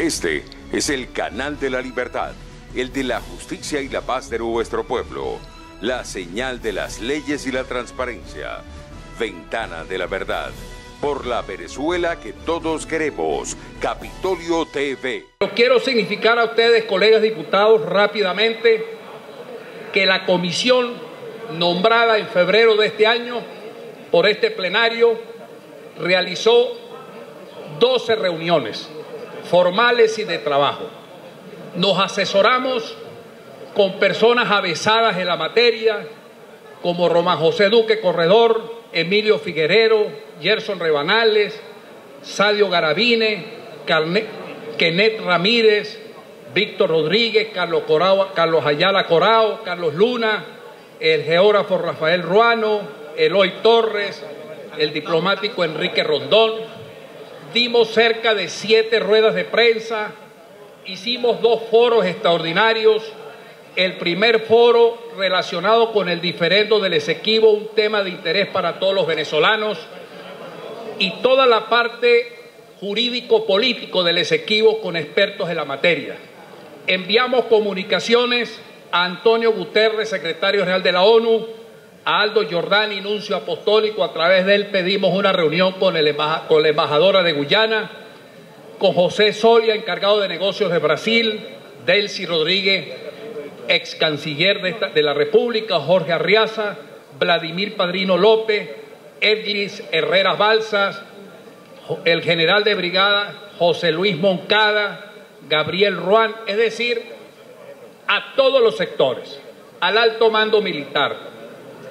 Este es el canal de la libertad, el de la justicia y la paz de nuestro pueblo, la señal de las leyes y la transparencia, Ventana de la Verdad, por la Venezuela que todos queremos, Capitolio TV. Quiero significar a ustedes, colegas diputados, rápidamente que la comisión nombrada en febrero de este año por este plenario realizó 12 reuniones formales y de trabajo. Nos asesoramos con personas avesadas en la materia, como Román José Duque Corredor, Emilio Figuerero, Gerson Rebanales, Sadio Garavine, Kenneth Ramírez, Víctor Rodríguez, Carlos Ayala Corao, Carlos Luna, el geógrafo Rafael Ruano, Eloy Torres, el diplomático Enrique Rondón. Dimos cerca de 7 ruedas de prensa, hicimos 2 foros extraordinarios. El primer foro relacionado con el diferendo del Esequibo, un tema de interés para todos los venezolanos, y toda la parte jurídico-político del Esequibo con expertos en la materia. Enviamos comunicaciones a Antonio Guterres, secretario general de la ONU, a Aldo Giordani, nuncio apostólico. A través de él pedimos una reunión con la embajadora de Guyana, con José Solia, encargado de negocios de Brasil, Delcy Rodríguez, ex canciller de la República, Jorge Arriaza, Vladimir Padrino López, Edlis Herrera Balsas, el general de brigada José Luis Moncada, Gabriel Ruán, es decir, a todos los sectores, al alto mando militar.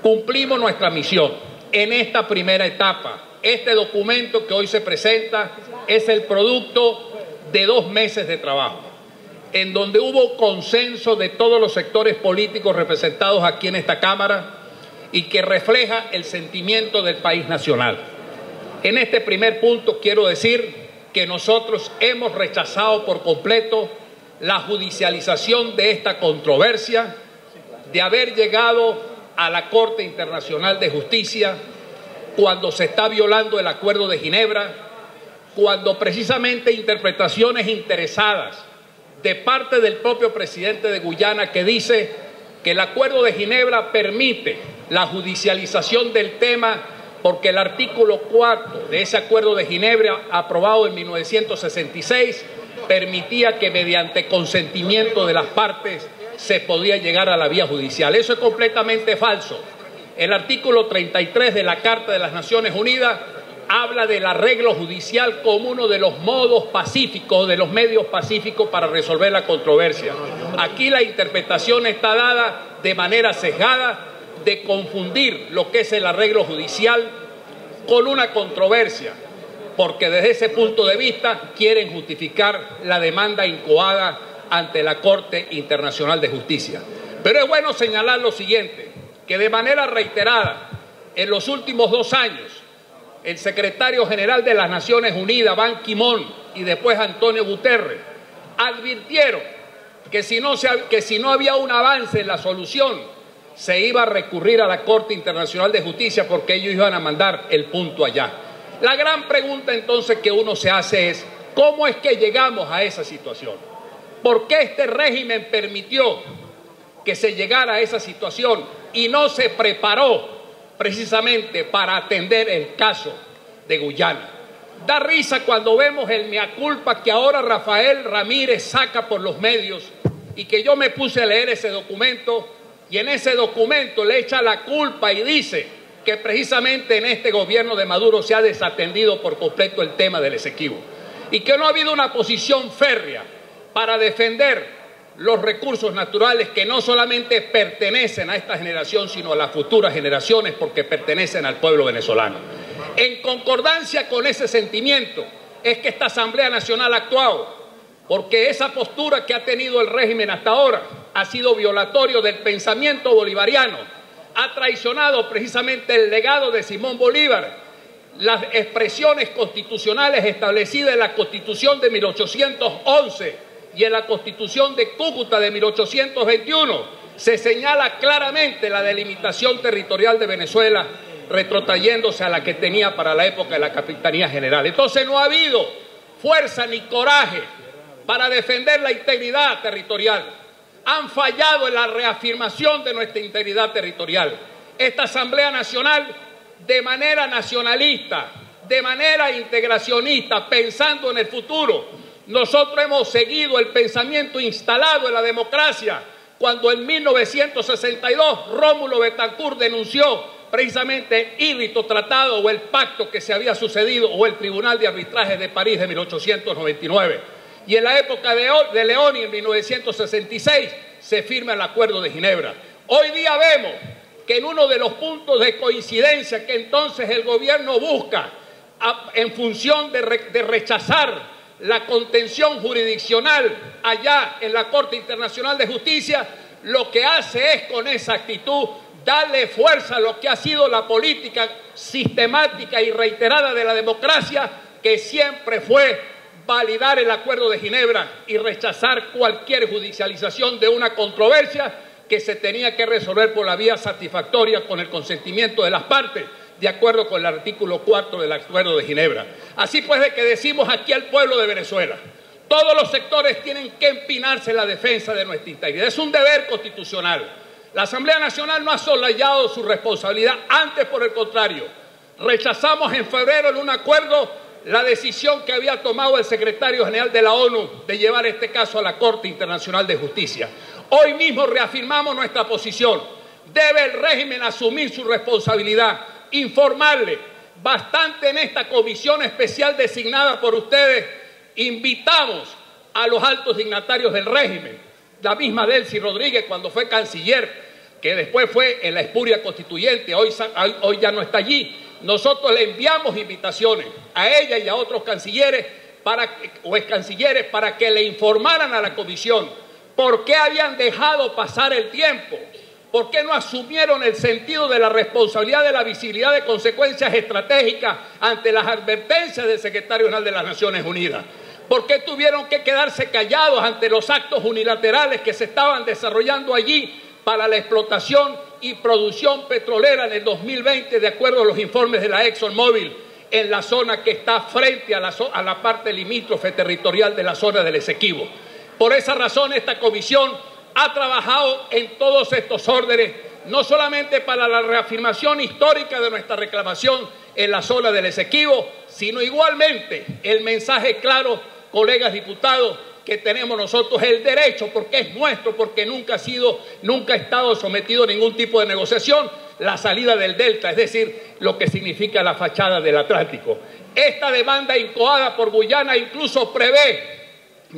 Cumplimos nuestra misión en esta primera etapa. Este documento que hoy se presenta es el producto de 2 meses de trabajo, en donde hubo consenso de todos los sectores políticos representados aquí en esta Cámara y que refleja el sentimiento del país nacional. En este primer punto quiero decir que nosotros hemos rechazado por completo la judicialización de esta controversia, de haber llegado a la Corte Internacional de Justicia cuando se está violando el Acuerdo de Ginebra, cuando precisamente interpretaciones interesadas de parte del propio presidente de Guyana, que dice que el Acuerdo de Ginebra permite la judicialización del tema porque el artículo 4 de ese Acuerdo de Ginebra, aprobado en 1966, permitía que mediante consentimiento de las partes se podía llegar a la vía judicial. Eso es completamente falso. El artículo 33 de la Carta de las Naciones Unidas habla del arreglo judicial como uno de los modos pacíficos, de los medios pacíficos para resolver la controversia. Aquí la interpretación está dada de manera sesgada, de confundir lo que es el arreglo judicial con una controversia, porque desde ese punto de vista quieren justificar la demanda incoada ante la Corte Internacional de Justicia. Pero es bueno señalar lo siguiente, que de manera reiterada, en los últimos 2 años, el secretario general de las Naciones Unidas, Ban Ki-moon, y después Antonio Guterres, advirtieron que si no había un avance en la solución, se iba a recurrir a la Corte Internacional de Justicia porque ellos iban a mandar el punto allá. La gran pregunta entonces que uno se hace es, ¿cómo es que llegamos a esa situación? ¿Por qué este régimen permitió que se llegara a esa situación y no se preparó precisamente para atender el caso de Guyana? Da risa cuando vemos el mea culpa que ahora Rafael Ramírez saca por los medios, y que yo me puse a leer ese documento, y en ese documento le echa la culpa y dice que precisamente en este gobierno de Maduro se ha desatendido por completo el tema del Esequibo y que no ha habido una posición férrea para defender los recursos naturales que no solamente pertenecen a esta generación, sino a las futuras generaciones, porque pertenecen al pueblo venezolano. En concordancia con ese sentimiento es que esta Asamblea Nacional ha actuado, porque esa postura que ha tenido el régimen hasta ahora ha sido violatorio del pensamiento bolivariano, ha traicionado precisamente el legado de Simón Bolívar, las expresiones constitucionales establecidas en la Constitución de 1811 y en la Constitución de Cúcuta de 1821. Se señala claramente la delimitación territorial de Venezuela, retrotrayéndose a la que tenía para la época de la Capitanía General. Entonces no ha habido fuerza ni coraje para defender la integridad territorial. Han fallado en la reafirmación de nuestra integridad territorial. Esta Asamblea Nacional, de manera nacionalista, de manera integracionista, pensando en el futuro, nosotros hemos seguido el pensamiento instalado en la democracia cuando en 1962 Rómulo Betancourt denunció precisamente el ídito tratado o el pacto que se había sucedido o el Tribunal de Arbitraje de París de 1899. Y en la época de Leoni, en 1966, se firma el Acuerdo de Ginebra. Hoy día vemos que en uno de los puntos de coincidencia que entonces el gobierno busca en función de rechazar la contención jurisdiccional allá en la Corte Internacional de Justicia, lo que hace es con esa actitud darle fuerza a lo que ha sido la política sistemática y reiterada de la democracia, que siempre fue validar el Acuerdo de Ginebra y rechazar cualquier judicialización de una controversia que se tenía que resolver por la vía satisfactoria con el consentimiento de las partes, de acuerdo con el artículo 4 del Acuerdo de Ginebra. Así pues, de que decimos aquí al pueblo de Venezuela, todos los sectores tienen que empinarse en la defensa de nuestra integridad. Es un deber constitucional. La Asamblea Nacional no ha soslayado su responsabilidad, antes por el contrario. Rechazamos en febrero en un acuerdo la decisión que había tomado el secretario general de la ONU de llevar este caso a la Corte Internacional de Justicia. Hoy mismo reafirmamos nuestra posición. Debe el régimen asumir su responsabilidad, informarle. Bastante en esta comisión especial designada por ustedes, invitamos a los altos dignatarios del régimen, la misma Delcy Rodríguez cuando fue canciller, que después fue en la espuria constituyente, hoy ya no está allí. Nosotros le enviamos invitaciones a ella y a otros cancilleres o excancilleres para que le informaran a la comisión por qué habían dejado pasar el tiempo, por qué no asumieron el sentido de la responsabilidad de la visibilidad de consecuencias estratégicas ante las advertencias del secretario general de las Naciones Unidas. ¿Por qué tuvieron que quedarse callados ante los actos unilaterales que se estaban desarrollando allí para la explotación y producción petrolera en el 2020, de acuerdo a los informes de la ExxonMobil, en la zona que está frente a la parte limítrofe territorial de la zona del Esequibo? Por esa razón, esta comisión ha trabajado en todos estos órdenes, no solamente para la reafirmación histórica de nuestra reclamación en la zona del Esequibo, sino igualmente el mensaje claro, colegas diputados, que tenemos nosotros el derecho, porque es nuestro, porque nunca ha estado sometido a ningún tipo de negociación, la salida del delta, es decir, lo que significa la fachada del Atlántico. Esta demanda incoada por Guyana incluso prevé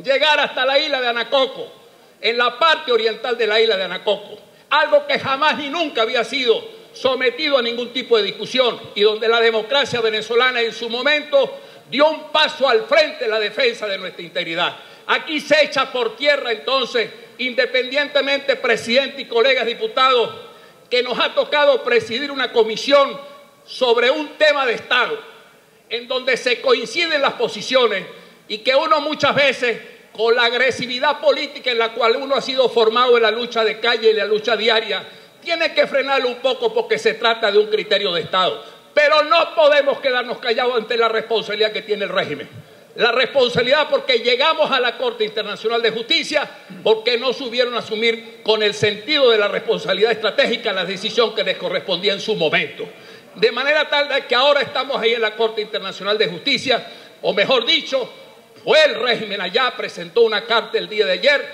llegar hasta la isla de Anacoco, en la parte oriental de la isla de Anacoco, algo que jamás ni nunca había sido sometido a ningún tipo de discusión y donde la democracia venezolana en su momento dio un paso al frente en la defensa de nuestra integridad. Aquí se echa por tierra entonces, independientemente, presidente y colegas diputados, que nos ha tocado presidir una comisión sobre un tema de Estado, en donde se coinciden las posiciones y que uno muchas veces, con la agresividad política en la cual uno ha sido formado en la lucha de calle y la lucha diaria, tiene que frenarlo un poco porque se trata de un criterio de Estado. Pero no podemos quedarnos callados ante la responsabilidad que tiene el régimen. La responsabilidad porque llegamos a la Corte Internacional de Justicia porque no supieron asumir con el sentido de la responsabilidad estratégica la decisión que les correspondía en su momento. De manera tal que ahora estamos ahí en la Corte Internacional de Justicia, o mejor dicho, fue el régimen allá, presentó una carta el día de ayer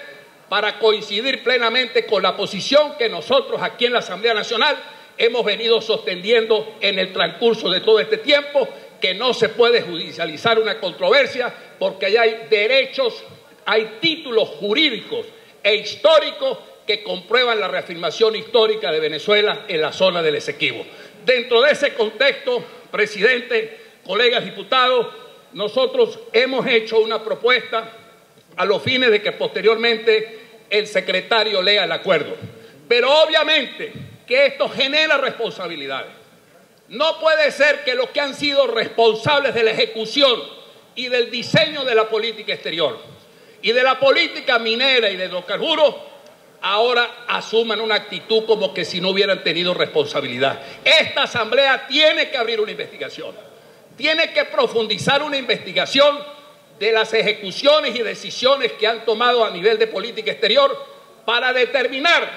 para coincidir plenamente con la posición que nosotros aquí en la Asamblea Nacional hemos venido sosteniendo en el transcurso de todo este tiempo, que no se puede judicializar una controversia porque allá hay derechos, hay títulos jurídicos e históricos que comprueban la reafirmación histórica de Venezuela en la zona del Esequibo. Dentro de ese contexto, presidente, colegas diputados, nosotros hemos hecho una propuesta a los fines de que posteriormente el secretario lea el acuerdo. Pero obviamente que esto genera responsabilidades. No puede ser que los que han sido responsables de la ejecución y del diseño de la política exterior y de la política minera y de los hidrocarburos ahora asuman una actitud como que si no hubieran tenido responsabilidad. Esta Asamblea tiene que abrir una investigación, tiene que profundizar una investigación de las ejecuciones y decisiones que han tomado a nivel de política exterior para determinar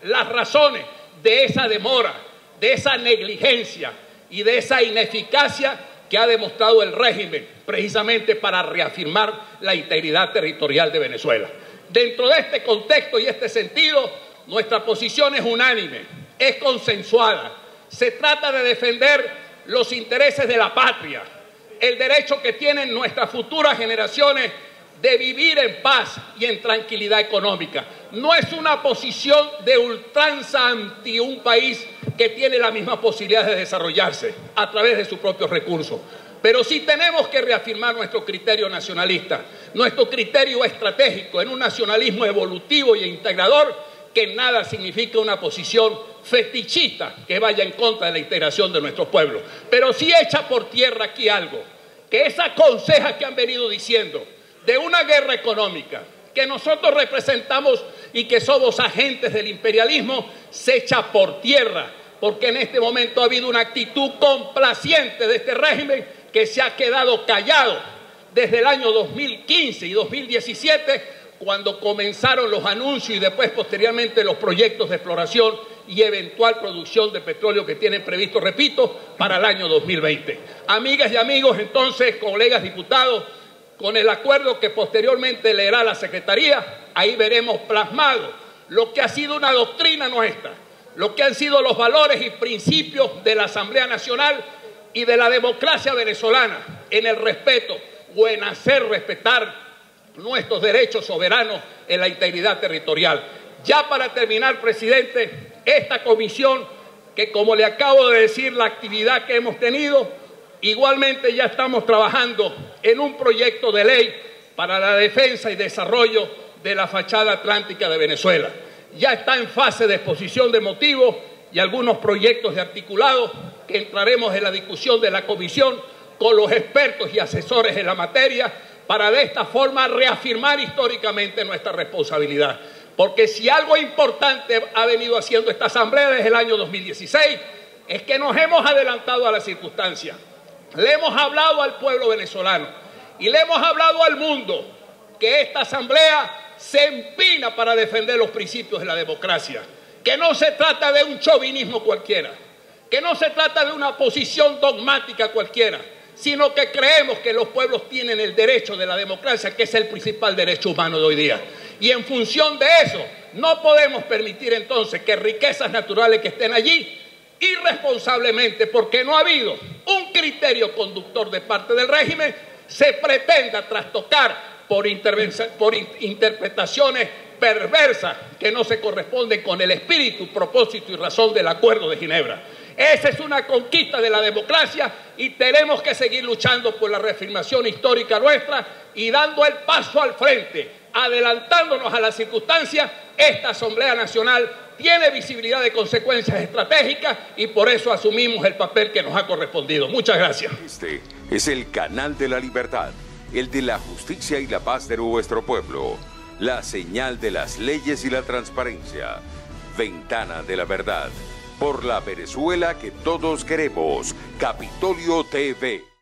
las razones de esa demora, de esa negligencia y de esa ineficacia que ha demostrado el régimen precisamente para reafirmar la integridad territorial de Venezuela. Dentro de este contexto y este sentido, nuestra posición es unánime, es consensuada. Se trata de defender los intereses de la patria, el derecho que tienen nuestras futuras generaciones de vivir en paz y en tranquilidad económica. No es una posición de ultranza anti un país que tiene la misma posibilidad de desarrollarse a través de sus propios recursos. Pero sí tenemos que reafirmar nuestro criterio nacionalista, nuestro criterio estratégico en un nacionalismo evolutivo e integrador que nada significa una posición fetichista que vaya en contra de la integración de nuestros pueblos. Pero sí echa por tierra aquí algo, que esa conseja que han venido diciendo de una guerra económica que nosotros representamos y que somos agentes del imperialismo, se echa por tierra, porque en este momento ha habido una actitud complaciente de este régimen que se ha quedado callado desde el año 2015 y 2017, cuando comenzaron los anuncios y después posteriormente los proyectos de exploración y eventual producción de petróleo que tienen previsto, repito, para el año 2020. Amigas y amigos, entonces, colegas diputados, con el acuerdo que posteriormente leerá la Secretaría, ahí veremos plasmado lo que ha sido una doctrina nuestra, lo que han sido los valores y principios de la Asamblea Nacional y de la democracia venezolana en el respeto o en hacer respetar nuestros derechos soberanos en la integridad territorial. Ya para terminar, presidente, esta comisión, que como le acabo de decir, la actividad que hemos tenido, igualmente ya estamos trabajando en un proyecto de ley para la defensa y desarrollo de la fachada atlántica de Venezuela. Ya está en fase de exposición de motivos y algunos proyectos de articulado que entraremos en la discusión de la comisión con los expertos y asesores en la materia para de esta forma reafirmar históricamente nuestra responsabilidad. Porque si algo importante ha venido haciendo esta Asamblea desde el año 2016 es que nos hemos adelantado a las circunstancias. Le hemos hablado al pueblo venezolano y le hemos hablado al mundo que esta Asamblea se empina para defender los principios de la democracia, que no se trata de un chauvinismo cualquiera, que no se trata de una posición dogmática cualquiera, sino que creemos que los pueblos tienen el derecho de la democracia, que es el principal derecho humano de hoy día. Y en función de eso, no podemos permitir entonces que riquezas naturales que estén allí, irresponsablemente, porque no ha habido un criterio conductor de parte del régimen, se pretenda trastocar por interpretaciones perversas que no se corresponden con el espíritu, propósito y razón del Acuerdo de Ginebra. Esa es una conquista de la democracia y tenemos que seguir luchando por la reafirmación histórica nuestra y dando el paso al frente, adelantándonos a las circunstancias. Esta Asamblea Nacional tiene visibilidad de consecuencias estratégicas y por eso asumimos el papel que nos ha correspondido. Muchas gracias. Este es el canal de la libertad, el de la justicia y la paz de nuestro pueblo, la señal de las leyes y la transparencia, Ventana de la Verdad, por la Venezuela que todos queremos, Capitolio TV.